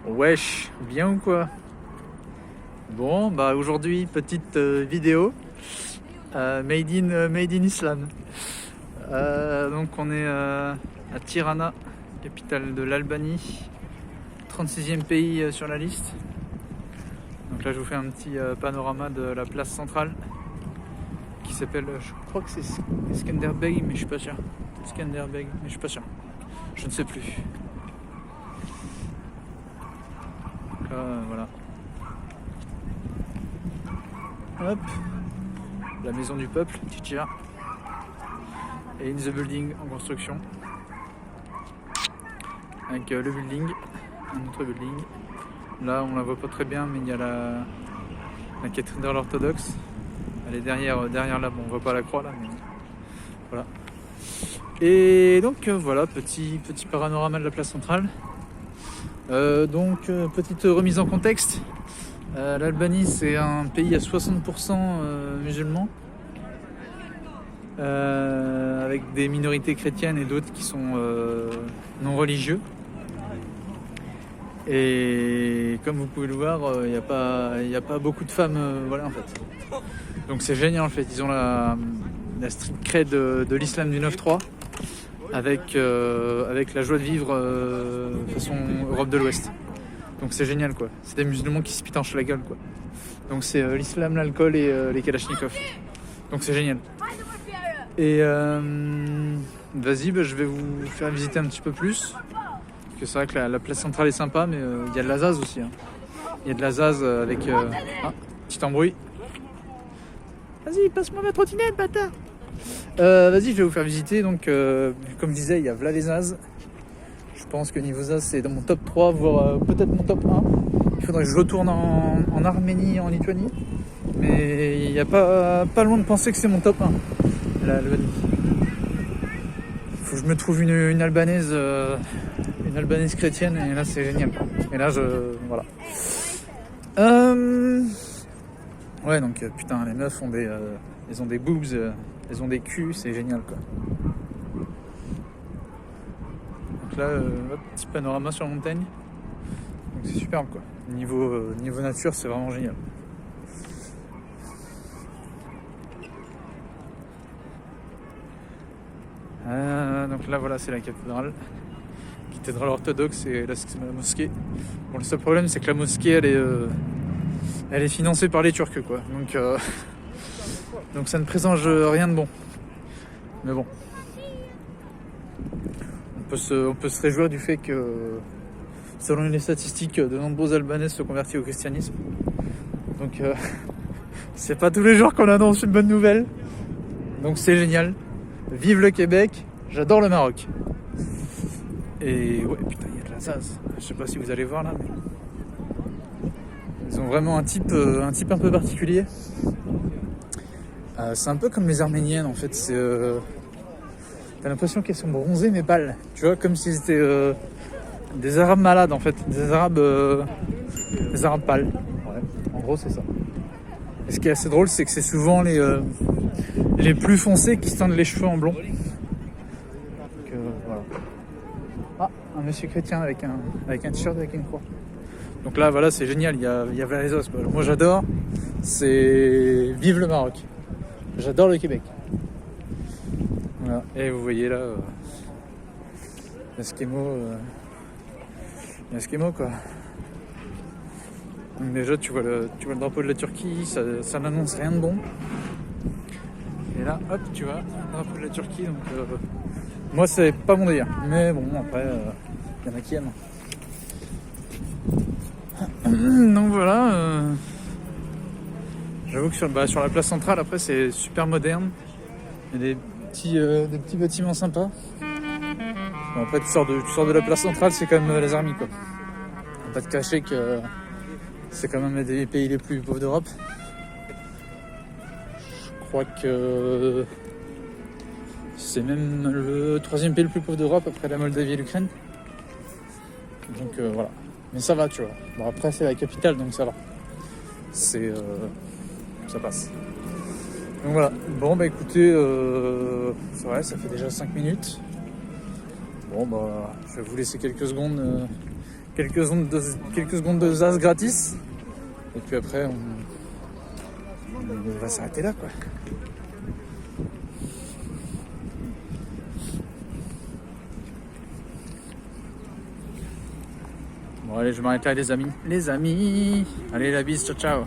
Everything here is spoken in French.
Wesh, bien ou quoi? Bon, bah aujourd'hui, petite vidéo made in Islam. Donc on est à Tirana, capitale de l'Albanie, 36e pays sur la liste. Donc là je vous fais un petit panorama de la place centrale qui s'appelle, je crois que c'est Skanderbeg, mais je suis pas sûr. Skanderbeg, mais je suis pas sûr. Je ne sais plus. Donc là, voilà. Hop, la maison du peuple, Tchitchia, et In the Building en construction, avec le building, un autre building. Là on la voit pas très bien, mais il y a la cathédrale orthodoxe. Elle est derrière là, bon on voit pas la croix là, mais voilà. Et donc voilà, petit panorama de la place centrale. Petite remise en contexte. L'Albanie, c'est un pays à 60% musulmans, avec des minorités chrétiennes et d'autres qui sont non religieux. Et comme vous pouvez le voir, il n'y a pas beaucoup de femmes, voilà en fait. Donc c'est génial en fait. Ils ont la street cred de l'islam du 9-3 avec la joie de vivre façon Europe de l'Ouest. Donc c'est génial quoi, c'est des musulmans qui se pitanchent la gueule quoi. Donc c'est l'islam, l'alcool et les kalachnikovs. Donc c'est génial. Et vas-y, je vais vous faire visiter un petit peu plus. Parce que c'est vrai que la place centrale est sympa, mais il y a de la zaz aussi. Il y a de la zaz avec... petit embrouille. Vas-y, passe-moi ma trottinette, bâtard. Vas-y, je vais vous faire visiter. Donc comme je disais, il y a Vla les Zaz. Je pense que niveau Zaz, c'est dans mon top 3, voire peut-être mon top 1. Il faudrait que je retourne en Arménie, en Lituanie. Mais il n'y a pas loin de penser que c'est mon top 1, l'Albanie. Il faut que je me trouve une Albanaise chrétienne, et là c'est génial. Et là, voilà. Ouais, donc putain, les meufs ont elles ont des boobs, elles ont des culs, c'est génial quoi. Donc là, petit panorama sur la montagne. Donc c'est superbe quoi. Niveau nature, c'est vraiment génial. Donc là, voilà, c'est la cathédrale orthodoxe et la mosquée. Bon, le seul problème, c'est que la mosquée, elle est financée par les Turcs quoi. Donc ça ne présage rien de bon. Mais bon. On peut se réjouir du fait que, selon les statistiques, de nombreux Albanais se convertissent au christianisme. Donc, c'est pas tous les jours qu'on annonce une bonne nouvelle. Donc, c'est génial. Vive le Québec. J'adore le Maroc. Et ouais, putain, il y a de la zaz. Je sais pas si vous allez voir là, mais ils ont vraiment un type un peu particulier. C'est un peu comme les Arméniennes en fait. T'as l'impression qu'elles sont bronzées mais pâles. Tu vois, comme si c'était des Arabes malades en fait. Des Arabes pâles. Ouais, en gros c'est ça. Et ce qui est assez drôle, c'est que c'est souvent les plus foncés qui se teignent les cheveux en blond. Donc, voilà. Ah, un monsieur chrétien avec un t-shirt avec une croix. Donc là voilà, c'est génial, il y a Vla les Zaz quoi. Moi j'adore, c'est vive le Maroc. J'adore le Québec. Voilà. Et vous voyez là, l'Eskimo quoi. Donc déjà tu vois le drapeau de la Turquie, ça n'annonce rien de bon. Et là hop tu vois le drapeau de la Turquie, donc moi c'est pas mon délire. Mais bon après il y en a qui aiment. Donc voilà. J'avoue que sur la place centrale après c'est super moderne. Il y a des petits bâtiments sympas. Bon, après tu sors de la place centrale, c'est quand même les armées quoi. On va pas te cacher que c'est quand même des pays les plus pauvres d'Europe. Je crois que c'est même le 3e pays le plus pauvre d'Europe après la Moldavie et l'Ukraine. Donc voilà. Mais ça va tu vois. Bon après c'est la capitale donc ça va. Ça passe. Donc voilà, bon bah écoutez, c'est vrai, ça fait déjà 5 minutes. Bon bah je vais vous laisser quelques secondes quelques secondes de zaz gratis. Et puis après, on va s'arrêter là, quoi. Bon, allez, je m'arrête là, les amis. Les amis, allez, la bise, ciao, ciao.